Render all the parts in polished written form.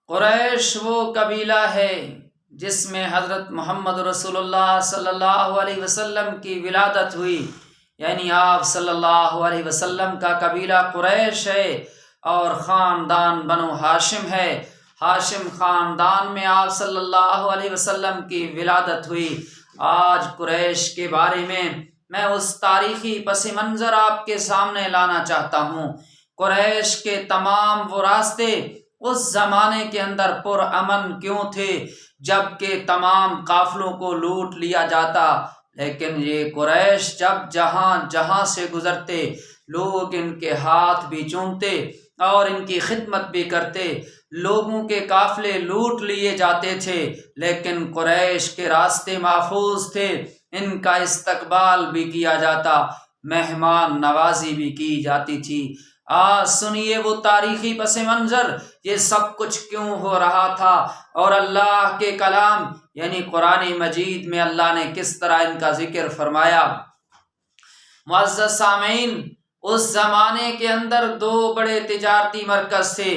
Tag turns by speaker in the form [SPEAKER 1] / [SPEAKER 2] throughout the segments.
[SPEAKER 1] قریش وہ قبیلہ ہے جس میں حضرت محمد رسول اللہ صلی اللہ علیہ وسلم کی ولادت ہوئی، یعنی آپ صلی اللہ علیہ وسلم کا قبیلہ قریش ہے اور خاندان بنو ہاشم ہے۔ ہاشم خاندان میں آپ صلی اللہ علیہ وسلم کی ولادت ہوئی۔ آج قریش کے بارے میں اس تاریخی پس منظر آپ کے سامنے لانا چاہتا ہوں۔ قریش کے تمام وہ راستے اس زمانے کے اندر پرامن کیوں تھے جبکہ تمام قافلوں کو لوٹ لیا جاتا، لیکن یہ قریش جب جہاں سے گزرتے لوگ ان کے ہاتھ بھی چومتے اور ان کی خدمت بھی کرتے۔ لوگوں کے قافلے لوٹ لیے جاتے تھے لیکن قریش کے راستے محفوظ تھے، ان کا استقبال بھی کیا جاتا، مہمان نوازی بھی کی جاتی تھی۔ آج سنیے وہ تاریخی پس منظر، یہ سب کچھ کیوں ہو رہا تھا اور اللہ کے کلام یعنی قرآن مجید میں اللہ نے کس طرح ان کا ذکر فرمایا۔ معزز سامعین، اس زمانے کے اندر دو بڑے تجارتی مرکز تھے،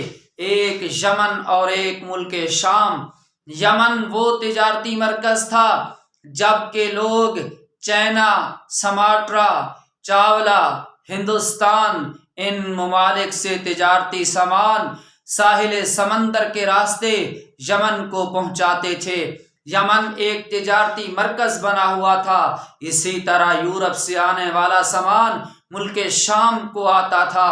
[SPEAKER 1] ایک یمن اور ایک ملک شام۔ یمن وہ تجارتی مرکز تھا جبکہ لوگ چائنا، سماٹرا، چاولا، ہندوستان ان ممالک سے تجارتی سامان ساحل سمندر کے راستے یمن کو پہنچاتے تھے۔ یمن ایک تجارتی مرکز بنا ہوا تھا، اسی طرح یورپ سے آنے والا سامان ملک شام کو آتا تھا،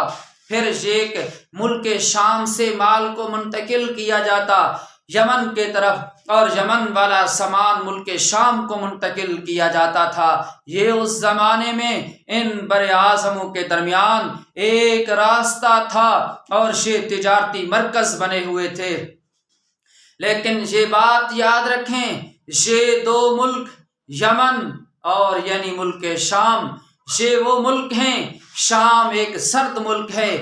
[SPEAKER 1] پھر ایک ملک شام سے مال کو منتقل کیا جاتا یمن کے طرف اور یمن والا سامان ملک شام کو منتقل کیا جاتا تھا۔ یہ اس زمانے میں ان بر اعظموں کے درمیان ایک راستہ تھا اور یہ تجارتی مرکز بنے ہوئے تھے۔ لیکن یہ بات یاد رکھیں، یہ دو ملک یمن اور یعنی ملک شام، یہ وہ ملک ہیں، شام ایک سرد ملک ہے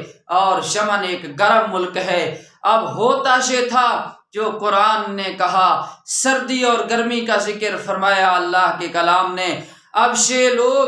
[SPEAKER 1] اور یمن ایک گرم ملک ہے۔ اب ہوتا یہ تھا جو قرآن نے کہا، سردی اور گرمی کا ذکر فرمایا اللہ کے کلام نے۔ اب یہ لوگ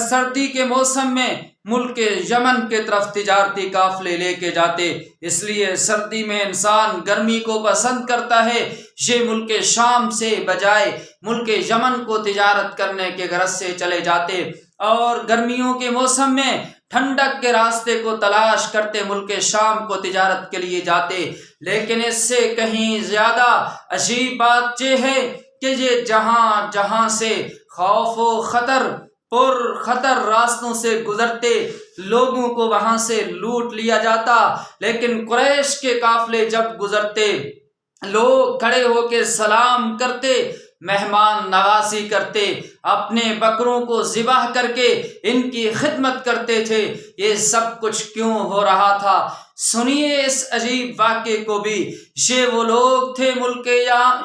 [SPEAKER 1] سردی کے موسم میں ملک یمن کے طرف تجارتی قافلے لے کے جاتے، اس لیے سردی میں انسان گرمی کو پسند کرتا ہے۔ یہ ملک شام سے بجائے ملک یمن کو تجارت کرنے کے غرض سے چلے جاتے اور گرمیوں کے موسم میں ٹھنڈک کے راستے کو تلاش کرتے ملک شام کو تجارت کے لیے جاتے۔ لیکن اس سے کہیں زیادہ عجیب بات یہ ہے کہ یہ جہاں سے خوف و خطر راستوں سے گزرتے لوگوں کو وہاں سے لوٹ لیا جاتا، لیکن قریش کے قافلے جب گزرتے لوگ کھڑے ہو کے سلام کرتے، مہمان نوازی کرتے، اپنے بکروں کو ذبح کر کے ان کی خدمت کرتے تھے۔ یہ سب کچھ کیوں ہو رہا تھا؟ سنیے اس عجیب واقعے کو بھی۔ یہ وہ لوگ تھے ملک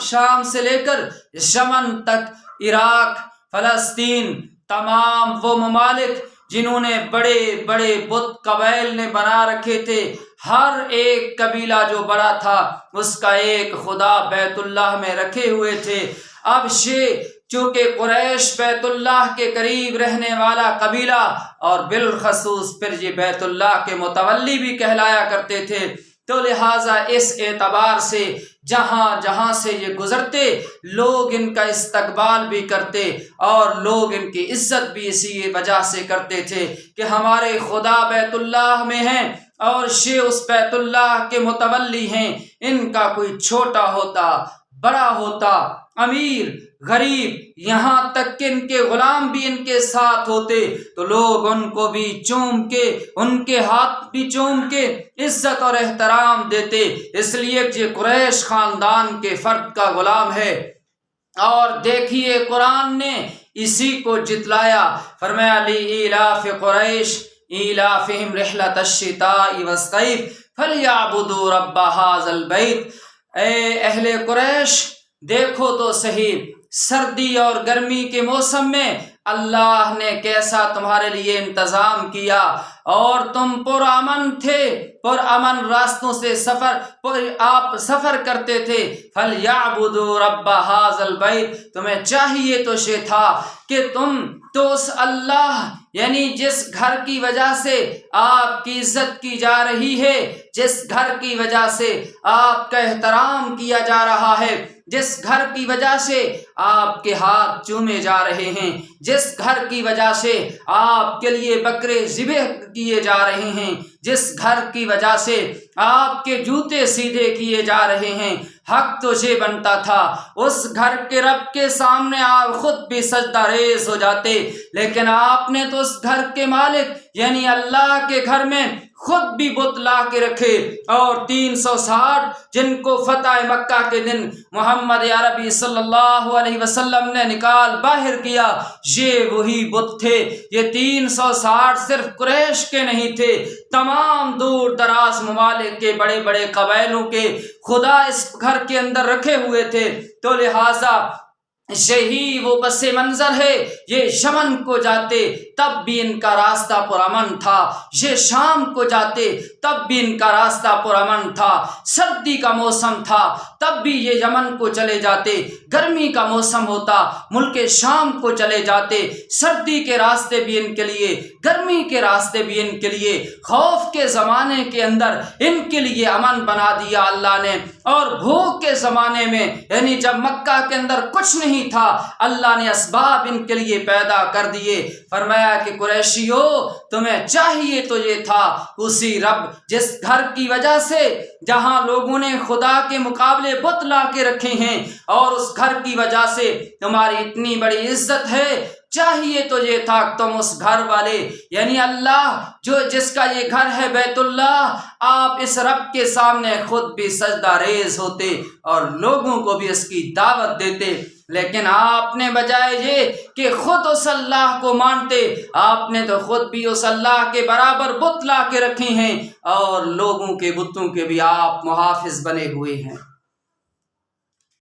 [SPEAKER 1] شام سے لے کر یمن تک، عراق، فلسطین، تمام وہ ممالک جنہوں نے بڑے بڑے بت قبائل نے بنا رکھے تھے، ہر ایک قبیلہ جو بڑا تھا اس کا ایک خدا بیت اللہ میں رکھے ہوئے تھے۔ اب یہ چونکہ قریش بیت اللہ کے قریب رہنے والا قبیلہ اور بالخصوص پھر یہ بیت اللہ کے متولی بھی کہلایا کرتے تھے، تو لہٰذا اس اعتبار سے جہاں سے یہ گزرتے لوگ ان کا استقبال بھی کرتے اور لوگ ان کی عزت بھی اسی وجہ سے کرتے تھے کہ ہمارے خدا بیت اللہ میں ہیں اور یہ اس بیت اللہ کے متولی ہیں۔ ان کا کوئی چھوٹا ہوتا، بڑا ہوتا، امیر، غریب، یہاں تک کہ ان کے غلام بھی ان کے ساتھ ہوتے تو لوگ ان کو بھی چوم کے، ان کے ہاتھ بھی چوم کے عزت اور احترام دیتے، اس لیے کہ یہ قریش خاندان کے فرد کا غلام ہے۔ اور دیکھیے قرآن نے اسی کو جتلایا، فرمایا لِإِيلَافِ قُرَيْشٍ إِيلَافِهِمْ رِحْلَةَ الشِّتَاءِ وَالصَّيْفِ فَلْيَعْبُدُوا رَبَّ هَٰذَا الْبَيْتِ۔ اے اہل قریش، دیکھو تو صحیح، سردی اور گرمی کے موسم میں اللہ نے کیسا تمہارے لیے انتظام کیا اور تم پرامن تھے، پرامن راستوں سے آپ سفر کرتے تھے۔ فَلْيَعْبُدُوا رَبَّ هَٰذَا الْبَيْتِ، تمہیں چاہیے تو یہ تھا کہ تم تو اس اللہ یعنی جس گھر کی وجہ سے آپ کی عزت کی جا رہی ہے، جس گھر کی وجہ سے آپ کا احترام کیا جا رہا ہے، جس گھر کی وجہ سے آپ کے ہاتھ چومے جا رہے ہیں، جس گھر کی وجہ سے آپ کے لیے بکرے ذبح کیے جا رہے ہیں، جس گھر کی وجہ سے آپ کے جوتے سیدھے کیے جا رہے ہیں، حق تجھے بنتا تھا اس گھر کے رب کے سامنے آپ خود بھی سجدہ ریز ہو جاتے، لیکن آپ نے تو اس گھر کے مالک یعنی اللہ کے گھر میں خود بھی بت لا کے رکھے، اور 360 جن کو فتح مکہ کے دن محمد عربی صلی اللہ علیہ وسلم نے نکال باہر کیا، یہ وہی بت تھے۔ یہ 360 صرف قریش کے نہیں تھے، تمام دور دراز ممالک کے بڑے بڑے قبائلوں کے خدا اس گھر کے اندر رکھے ہوئے تھے۔ تو لہٰذا یہی وہ پس منظر ہے، یہ یمن کو جاتے تب بھی ان کا راستہ پرامن تھا، یہ شام کو جاتے تب بھی ان کا راستہ پرامن تھا، سردی کا موسم تھا تب بھی یہ یمن کو چلے جاتے، گرمی کا موسم ہوتا ملک شام کو چلے جاتے، سردی کے راستے بھی ان کے لیے، گرمی کے راستے بھی ان کے لیے، خوف کے زمانے کے اندر ان کے لیے امن بنا دیا اللہ نے، اور بھوک کے زمانے میں یعنی جب مکہ کے اندر کچھ نہیں تھا، اللہ نے اسباب ان کے لیے پیدا کر دیے۔ فرمایا کہ قریشیو تمہیں چاہیے تو یہ تھا اسی رب جس گھر کی وجہ سے جہاں لوگوں نے خدا کے مقابلے بت لا کے رکھے ہیں، اور اس گھر کی وجہ سے تمہاری اتنی بڑی عزت ہے، چاہیے تو یہ تھا تم اس گھر والے یعنی اللہ جو جس کا یہ گھر ہے بیت اللہ، آپ اس رب کے سامنے خود بھی سجدہ ریز ہوتے اور لوگوں کو بھی اس کی دعوت دیتے، لیکن آپ نے بجائے یہ کہ خود اس اللہ کو مانتے، آپ نے تو خود بھی اس اللہ کے برابر بت لا کے رکھے ہیں، اور لوگوں کے بتوں کے بھی آپ محافظ بنے ہوئے ہیں۔